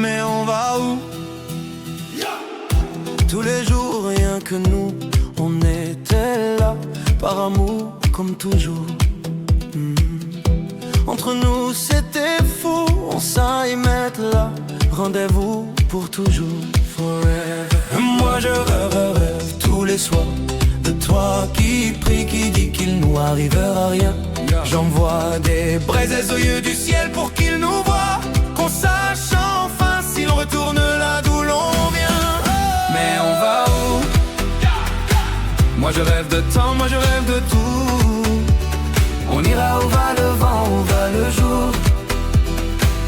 Mais on va où? Tous les jours, rien que nous, on était là, par amour comme toujours. Entre nous c'était fou, on s'y mettre là. Rendez-vous pour toujours, forever. Moi je rêve tous les soirs de toi qui prie, qui dit qu'il nous arrivera rien. J'envoie des braises aux yeux du ciel pour qu'il nous voie, qu'on sache enfin s'il retourne là d'où l'on vient. Mais on va où? Moi je rêve de temps, moi je rêve de tout. On ira où va le vent, où va le jour.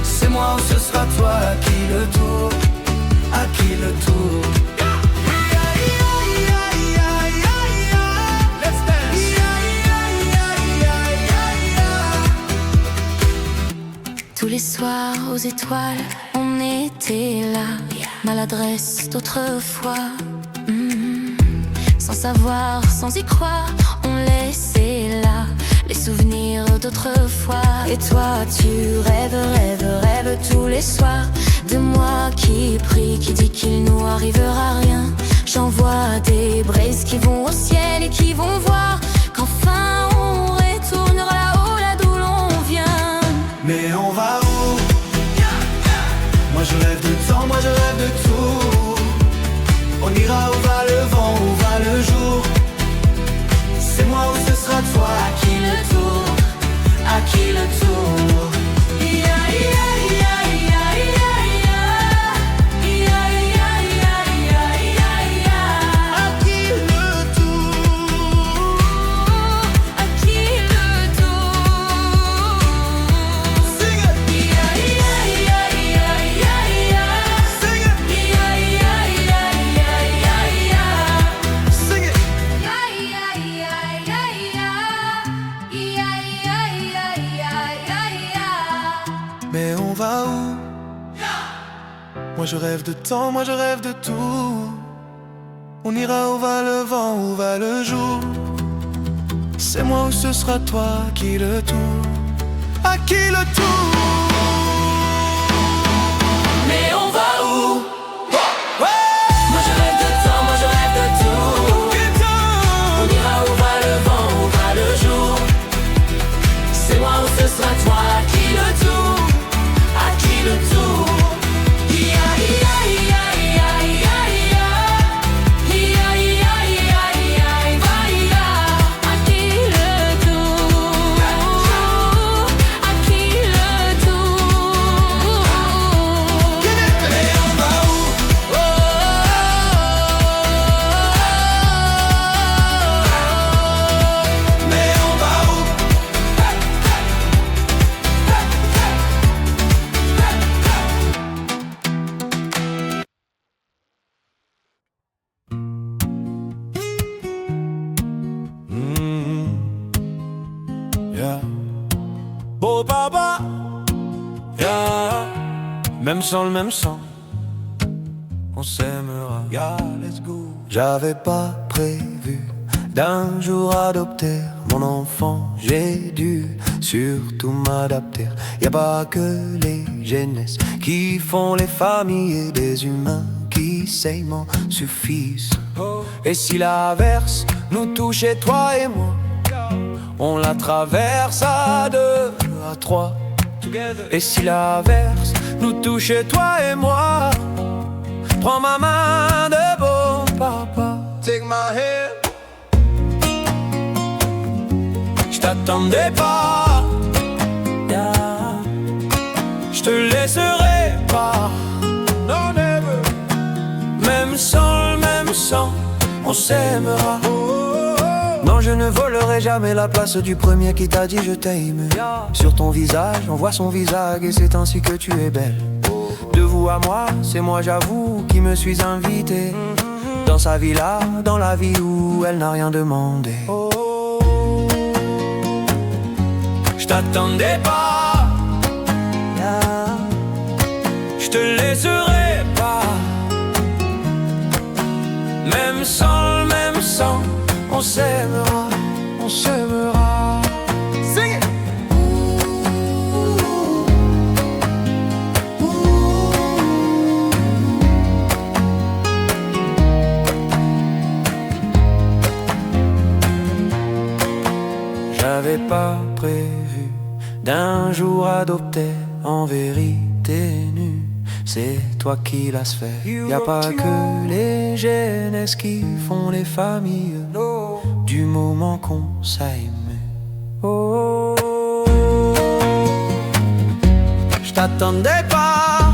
C'est moi ou ce sera toi, à qui le tour, à qui le tour. Tous les soirs aux étoiles, on était là. Maladresse d'autrefois, sans savoir, sans y croire, on laissait là les souvenirs d'autrefois. Et toi tu rêves tous les soirs de moi qui prie, qui dit qu'il nous arrivera rien. J'envoie des braises qui vont au ciel et qui vont voir qu'enfin on retournera là-haut, là d'où l'on vient. Mais on va où? Moi je rêve de temps, moi je rêve de tout. On ira où va le vent, où va le jour. C'est moi ou ce sera toi, à qui le tour, à qui le tour. Mais on va où? Moi je rêve de temps, moi je rêve de tout. On ira où va le vent, où va le jour. C'est moi ou ce sera toi, à qui le tour, à qui le tour. Mais on va où? Moi je rêve de temps, moi je rêve de tout. On ira où va le vent, où va le jour. C'est moi ou ce sera toi, à qui le tour, à qui le tour. Beau papa, yeah. Même sang, le même sang, on s'aimera, yeah, let's go. J'avais pas prévu d'un jour adopter mon enfant. J'ai dû surtout m'adapter. Y a pas que les jeunesses qui font les familles, et des humains qui s'aiment suffisent. Et si l'averse nous touchait, toi et moi, on la traverse à deux, à trois. Et si l'averse nous touchait, toi et moi, prends ma main de beau papa, take my hand. J't'attendais pas, yeah. J'te laisserai pas, no never. Même sans le même sang, on s'aimera. Non, je ne volerai jamais la place du premier qui t'a dit je t'aime. Sur ton visage, on voit son visage et c'est ainsi que tu es belle. De vous à moi, c'est moi j'avoue qui me suis invité dans sa villa, dans la vie où elle n'a rien demandé. Je t'attendais pas, je te laisserai pas. Même sans le même sang, on s'aimera, on s'aimera. Sing it. j'avais pas prévu d'un jour adopter en vérité nue. C'est toi qui l'as fait. Y a pas que les jeunesses qui font les familles du moment qu'on s'aime. Oh, j't'attendais pas,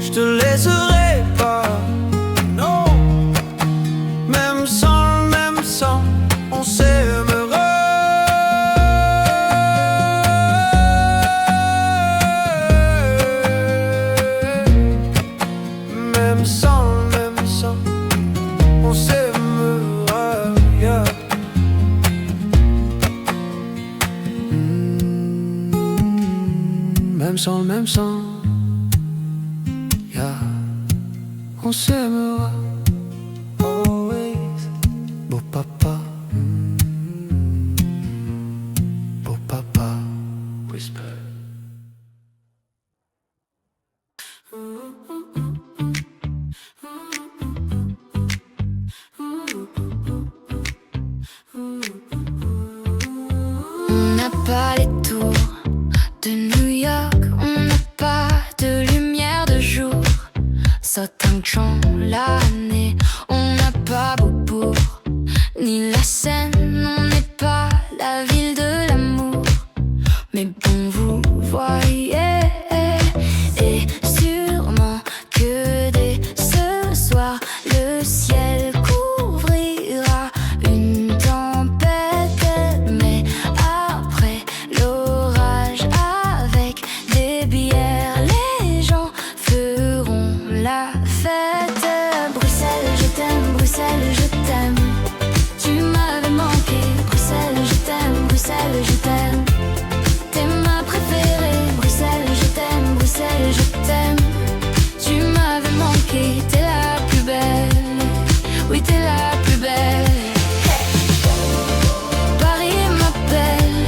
j'te laisserai pas. Non, même sans, on s'aimera. Même sans, on s'aimera, yeah. Même sans, yeah. On s'aimera, always. Beau papa, beau papa, whisper. On n'a pas les tours de New York, on n'a pas de lumière de jour. Sotang l'année, on n'a pas Beaubourg, ni la Seine, on n'est pas la ville de l'amour. Mais bon, vous voyez, et sûrement que dès ce soir, le ciel couvrira une tempête. Mais après l'orage, avec des bières, les gens feront la fête. Bruxelles, je t'aime, Bruxelles, je t'aime. Tu m'avais manqué, Bruxelles, je t'aime, Bruxelles, je t'aime. T'es ma préférée, Bruxelles, je t'aime, Bruxelles, je t'aime. Tu m'avais manqué, t'es la plus belle. Oui, t'es la plus belle. Paris m'appelle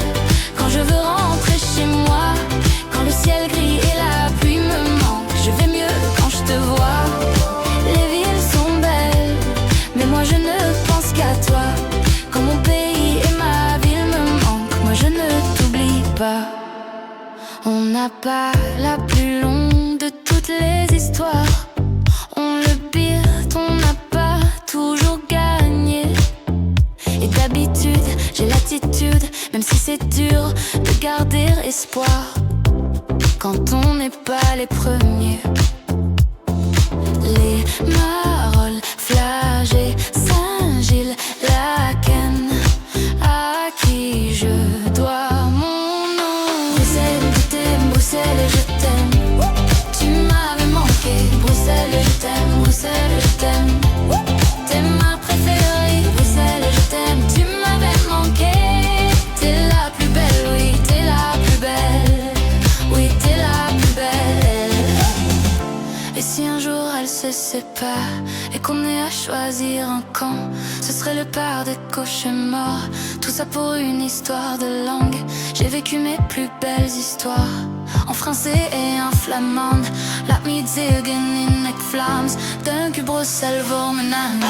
quand je veux rentrer chez moi. Quand le ciel gris et la pluie me manquent, je vais mieux quand je te vois. Les villes sont belles, mais moi je ne pense qu'à toi. Quand mon pays et ma ville me manquent, moi je ne t'oublie pas. On n'a pas la plus longue de toutes les histoires. On le pire, on n'a pas toujours gagné. Et d'habitude, j'ai l'attitude, même si c'est dur, de garder espoir quand on n'est pas les premiers. Les Marolles, Flagey, Saint-Gilles, Laken, à qui je dois mon nom. Bruxelles, je t'aime, Bruxelles, je t'aime. Tu m'avais manqué, Bruxelles, je t'aime, Bruxelles, je t'aime. T'es ma préférée, Bruxelles, je t'aime. Tu m'avais manqué, t'es la plus belle, oui, t'es la plus belle. Oui, t'es la plus belle. Et si un jour elle se sépare et qu'on ait à choisir un camp, ce serait le père des cauchemars. Tout ça pour une histoire de langue. J'ai vécu mes plus belles histoires en français et en flamande. Laat me zeggen in ik Vlaams. Dank u Bruxelles voor mijn naam.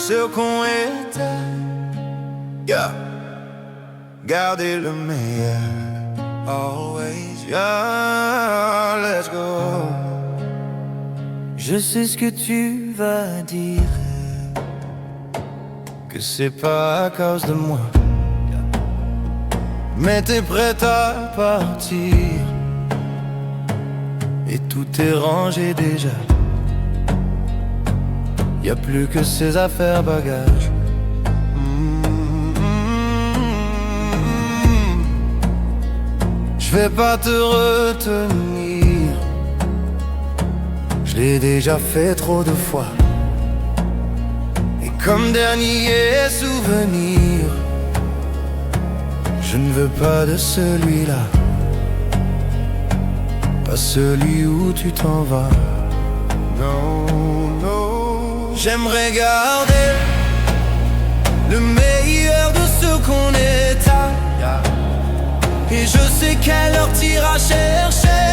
Ce qu'on était, yeah. garder le meilleur. Always, yeah, let's go. Je sais ce que tu vas dire, Que c'est pas à cause de moi, mais t'es prête à partir et tout est rangé déjà. Y'a plus que ces affaires bagages. Je vais pas te retenir, je l'ai déjà fait trop de fois. Et comme dernier souvenir, je ne veux pas de celui-là, pas celui où tu t'en vas. Non, non. J'aimerais garder le meilleur de ce qu'on est à. Et je sais quelle heure t'ira chercher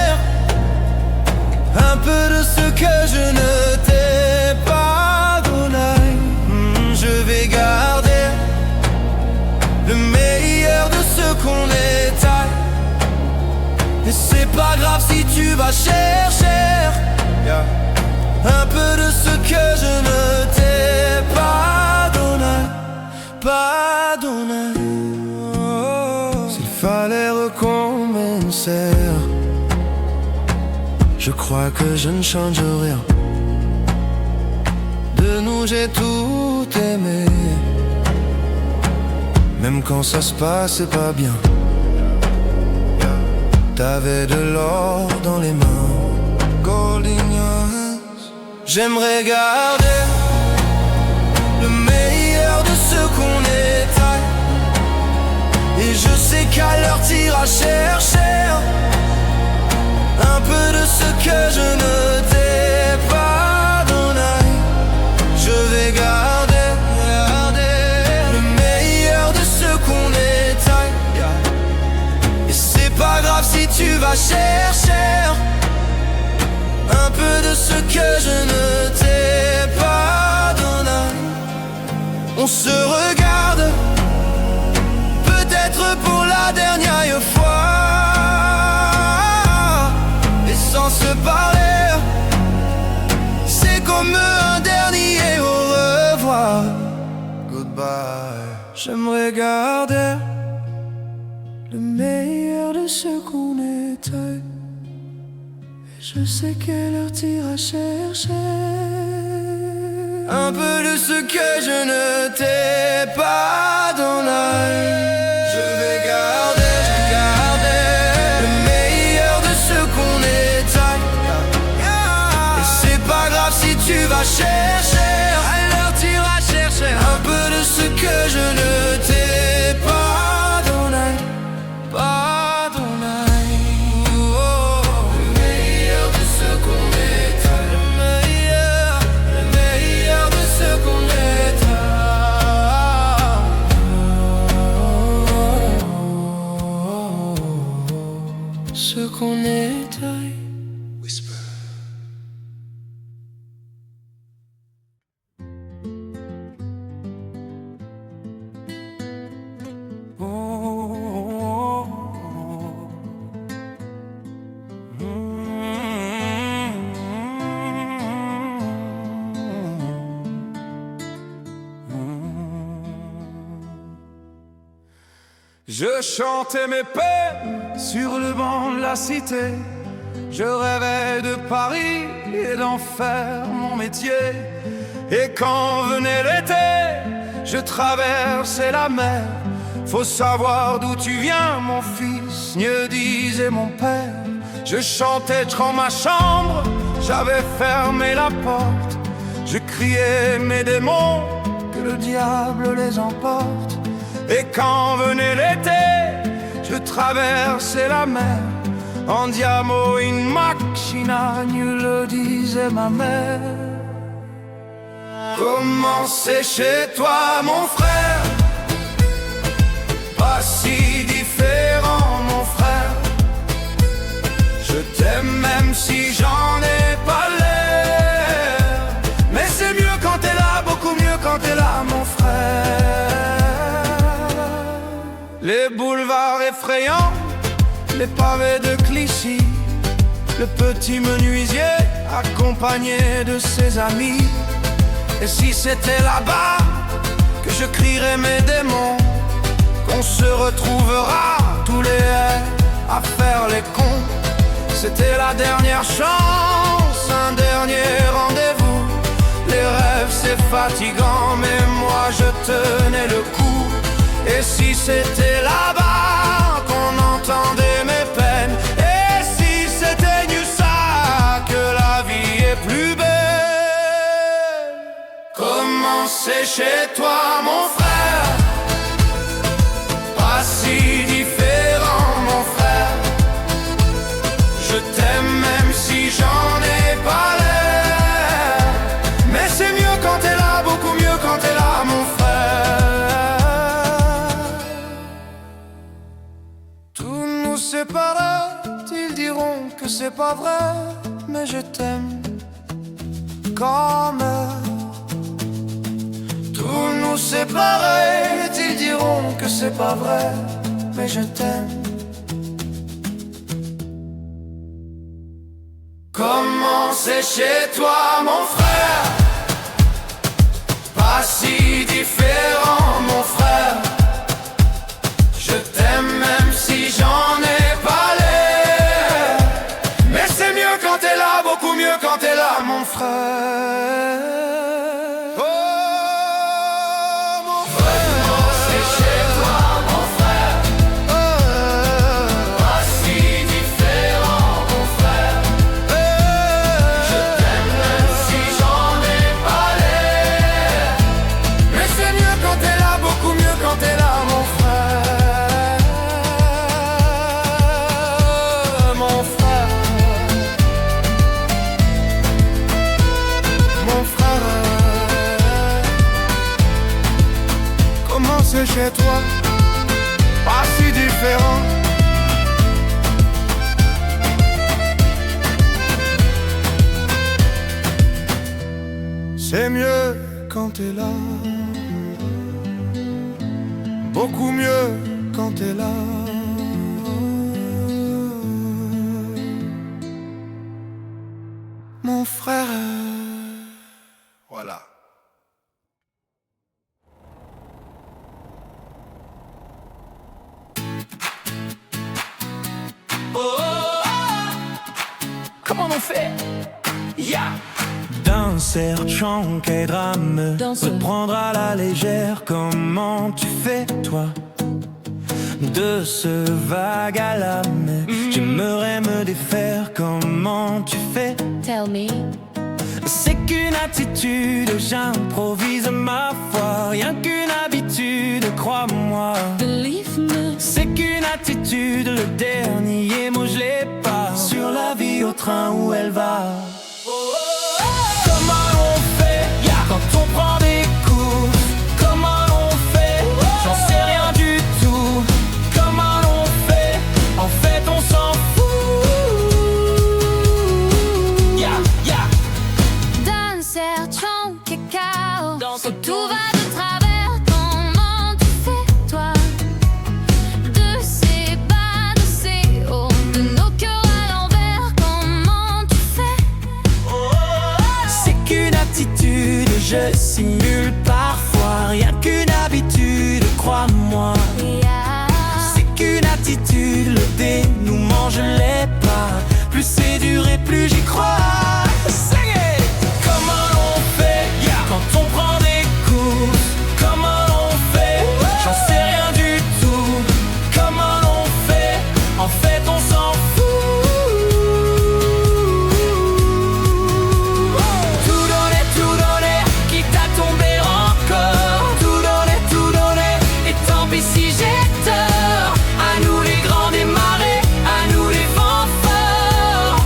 un peu de ce que je ne t'ai pas donné. Je vais garder le meilleur de ce qu'on est à. Et c'est pas grave si tu vas chercher un peu de ce que je ne t'ai pas donné. Pas donné. Fallait recommencer. Je crois que je ne change rien. De nous j'ai tout aimé, même quand ça se passe pas bien. T'avais de l'or dans les mains, gold in your hands. J'aimerais garder le meilleur de ce qu'on est à. Et je sais qu'à l'heure t'iras chercher un peu de ce que je ne t'ai pas donné. Je vais garder le meilleur de ce qu'on est à. Et c'est pas grave si tu vas chercher un peu de ce que je ne t'ai pas donné. On se regarde pour la dernière fois, et sans se parler, c'est comme un dernier au revoir. Goodbye. J'aimerais garder le meilleur de ce qu'on était. Et je sais quelle heure t'iras chercher un peu de ce que je ne t'ai pas donné. Tu vas chercher, alors tu vas chercher un peu de ce que je ne t'ai pas donné, pas donné. Oh, le meilleur de ce qu'on est, le meilleur de ce qu'on est. Ce qu'on est. Je chantais mes peines sur le banc de la cité. Je rêvais de Paris et d'en faire mon métier. Et quand venait l'été, je traversais la mer. Faut savoir d'où tu viens, mon fils, me disait mon père. Je chantais dans ma chambre, j'avais fermé la porte. Je criais mes démons, que le diable les emporte. Et quand venait l'été, je traversais la mer. Andiamo in macchina, le disait ma mère. Comment c'est chez toi, mon frère? Pas si différent, mon frère. Je t'aime même si j'en ai pas l'air. Mais c'est mieux quand t'es là, beaucoup mieux quand t'es là, mon frère. les boulevards effrayants, les pavés de Clichy, le petit menuisier accompagné de ses amis. Et si c'était là-bas que je crierais mes démons, qu'on se retrouvera tous les haies à faire les cons. C'était la dernière chance, un dernier rendez-vous. Les rêves c'est fatigant, mais moi je tenais le coup. Et si c'était là-bas qu'on entendait mes peines, et si c'était nu ça, que la vie est plus belle. Comment c'est chez toi mon frère? Pas si différent mon frère. Je t'aime même si j'en ai pas l'air. Mais c'est mieux quand t'es là, beaucoup mieux quand t'es là mon frère. Tout nous séparera, ils diront que c'est pas vrai, mais je t'aime quand même. Tout nous séparer, ils diront que c'est pas vrai, mais je t'aime. Comment c'est chez toi mon frère? Pas si différent mon frère. Je t'aime même si j'en ai pas l'air. Mais c'est mieux quand t'es là, beaucoup mieux quand t'es là mon frère. Chez toi, pas si différent. C'est mieux quand t'es là, beaucoup mieux quand t'es là. Mon frère. Voilà. Comment on fait? D'un sergent qu'est drame, se prendre à la légère. Comment tu fais toi? De ce vague à l'âme, j'aimerais me défaire. Comment tu fais? Tell me. C'est qu'une attitude, j'improvise ma foi. Rien qu'une habitude, crois-moi. Believe me. C'est qu'une attitude, le dernier mot je l'ai pas. Sur la vie au train où elle va. Comment on fait quand on prend des coups? Comment on fait? J'en sais rien du tout. Comment on fait? En fait on s'en fout. D'un sergent cacao, que tout va de travers. Comment tu fais toi? De ces bas, de ces hauts, de nos cœurs à l'envers. Comment tu fais? C'est qu'une attitude, je simule parfois. Rien qu'une habitude, crois-moi. C'est qu'une attitude, le dénouement je l'ai pas. Plus c'est dur et plus j'y crois. Sing it! Comment on fait quand on prend des coups? Comment on fait? J'en sais rien du tout. Comment on fait? En fait on s'en fout. Tout donner, quitte à tomber encore. Tout donner, et tant pis si j'ai tort. À nous les grands des marées, à nous les vents forts.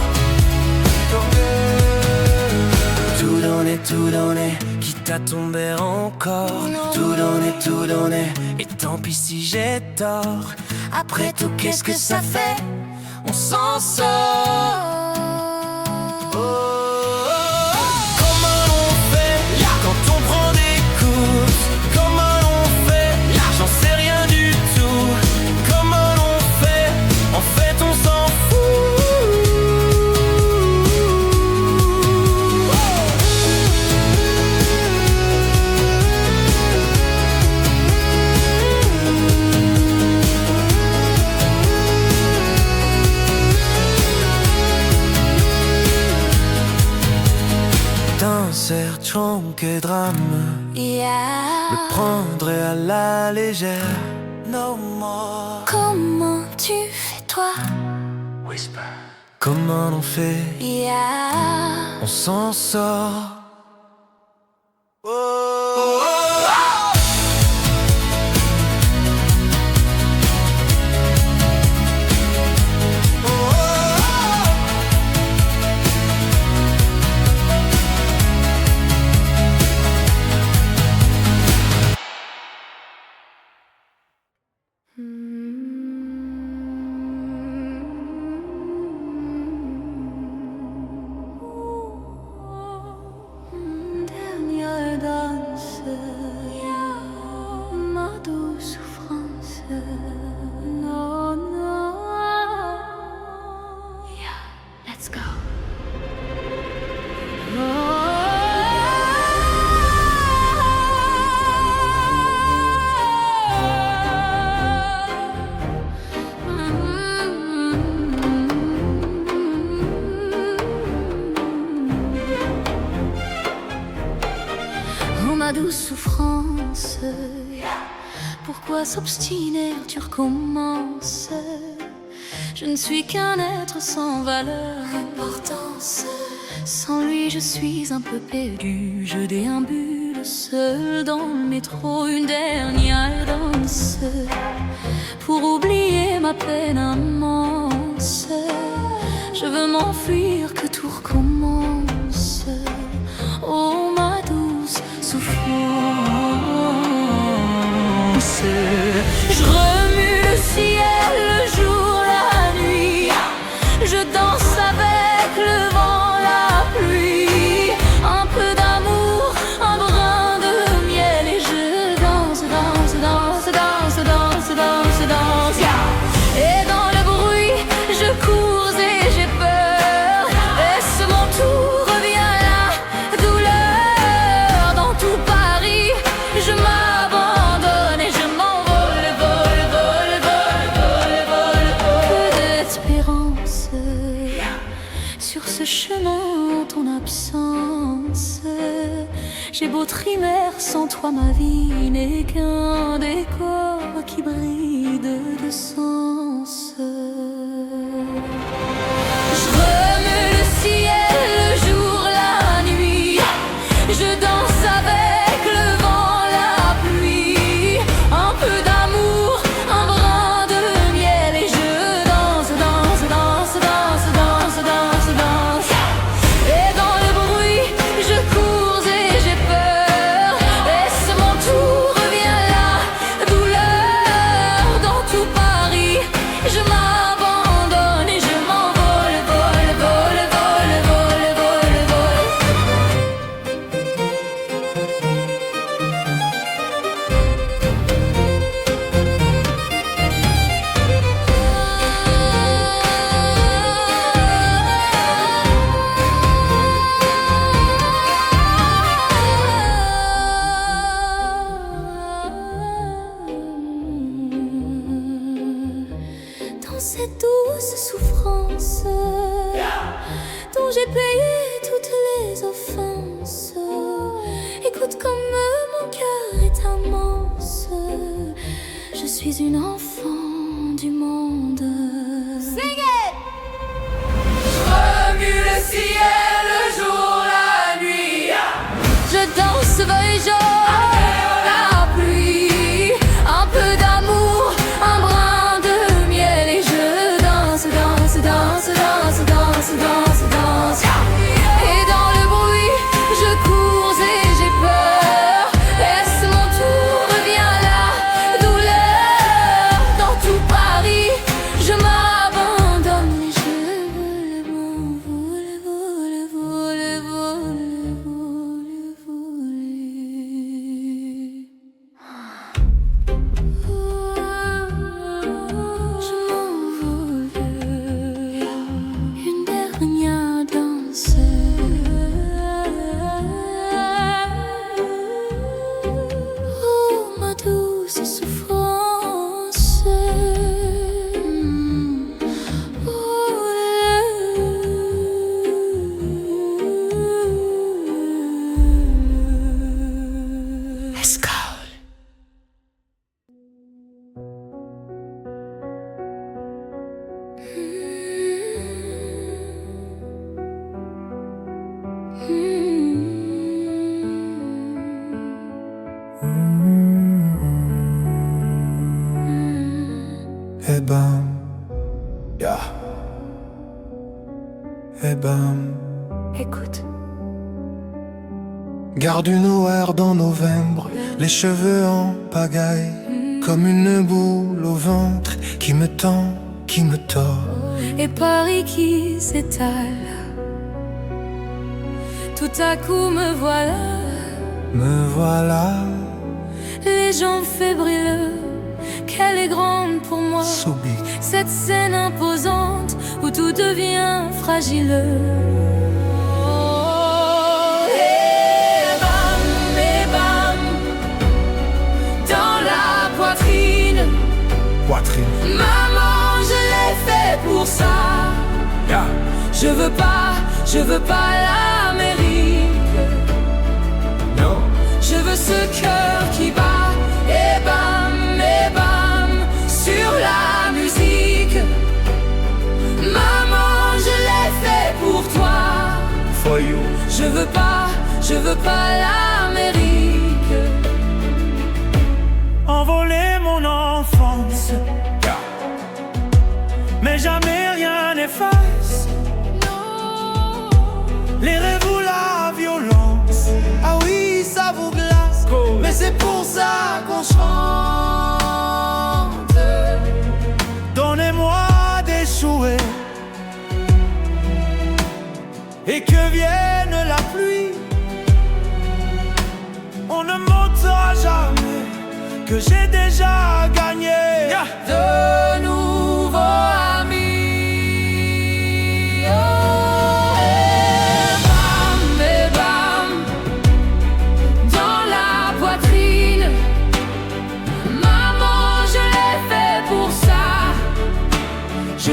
Tout donner, quitte à tomber encore. Tout donner, et tant pis si j'ai tort. Après tout, qu'est-ce que ça fait? On s'en sort. Comment on fait quand on prend des coups? Comment on fait? J'en sais rien du tout. et drame, Yeah. le prendrait à la légère. No more. Comment tu fais toi? Whisper. Comment on fait? Yeah. On s'en sort. Dernière danse, ma douce souffrance. Non, non. Yeah, let's go. Oh ma douce souffrance, pourquoi s'obstiner, tu recommences. Je ne suis qu'un être sans valeur, importance. Sans lui je suis un peu perdu, je déambule seul dans le métro. Une dernière danse pour oublier ma peine immense. Je veux m'enfuir, que tout recommence. Oh ma douce souffrance, je remue le ciel, le jour, la nuit. Je danse avec le vent, la pluie. Un peu d'amour, un brin de miel. Et je danse, danse, danse, danse, danse, danse, danse. Et dans le bruit, je cours et j'ai peur. Est-ce mon tour, revient la douleur. Dans tout Paris, je m'abandonne et je m'envole, vole, vole, vole, vole, vole, vole. Peu d'espérance sur ce chemin en ton absence. J'ai beau trimer, sans toi ma vie n'est qu'un décor qui brille de sens. Je remue le ciel, le jour, la nuit. Je danse avec le vent, la pluie. Un peu d'amour, un brin de miel. Et je danse, danse, danse, danse, danse, danse, danse. Et dans le bruit, je cours et j'ai peur. Est-ce mon tour, revient la douleur. Dans tout Paris, je m'abandonne et je m'envole, vole, vole, vole, vole, vole, vole. Dans cette douce souffrance dont j'ai payé toutes les offenses, écoute comme mon cœur est immense. Je suis une enfant du monde. Sing it! Remue le ciel, le jour, la nuit. Je danse, feuille jaune, la pluie. Un peu d'amour, un brin de miel. Et je danse, danse, danse, danse, danse, danse, danse. Et dans le bruit, je cours et j'ai peur. Est-ce mon tour, revient la douleur. bam, ya, et bam. Écoute. Garde une OR dans novembre, les cheveux en pagaille, comme une boule au ventre qui me tend, qui me tord. Et Paris qui s'étale. Tout à coup me voilà, les jambes fébriles. Qu'elle est grande pour moi, so big. cette scène imposante où tout devient fragile. Oh, et bam, dans la poitrine. Maman, je l'ai fait pour ça. Yeah. Je veux pas l'Amérique. No. Je veux ce cœur qui bat. Et bam, sur la musique. Maman, je l'ai fait pour toi. For you. Je veux pas l'Amérique. Envoler mon enfance, mais jamais rien n'efface les rêves ou la violence. Ah oui, ça vous glace, mais c'est pour ça qu'on chante. Donnez-moi des souhaits et que vienne la pluie. On ne montrera jamais que j'ai déjà gagné. De nouveaux amis. Oh, et bam, dans la poitrine. Maman, je l'ai fait pour ça. Je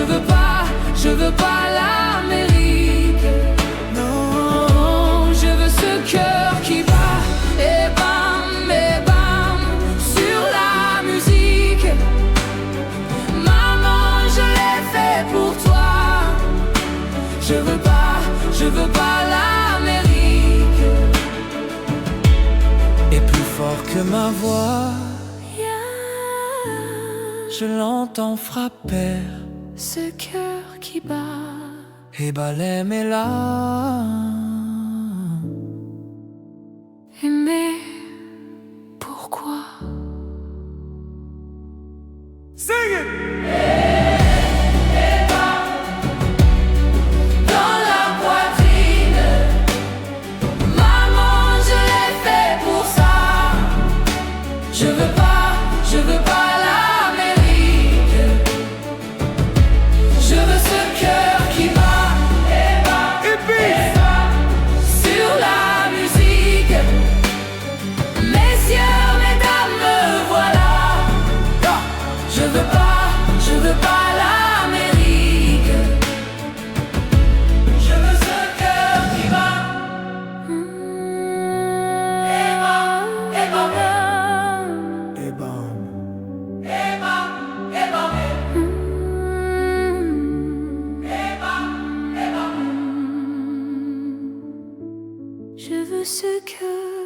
veux pas l'Amérique. Non, je veux ce cœur qui bat. Et bam, sur la musique. Maman, je l'ai fait pour toi. Je veux pas l'Amérique. Et plus fort que ma voix, je l'entends frapper Ce cœur qui bat. et balaie mes larmes. Mais pourquoi? Sing it! Dans la poitrine. Maman, je l'ai fait pour ça. Je veux pas l'Amérique. Je veux ce cœur qui bat. Et bam, sur la musique. Messieurs, mesdames, me voilà. Je veux pas l'Amérique. Je veux ce cœur qui bat. Et bam, Et bam. Je veux ce cœur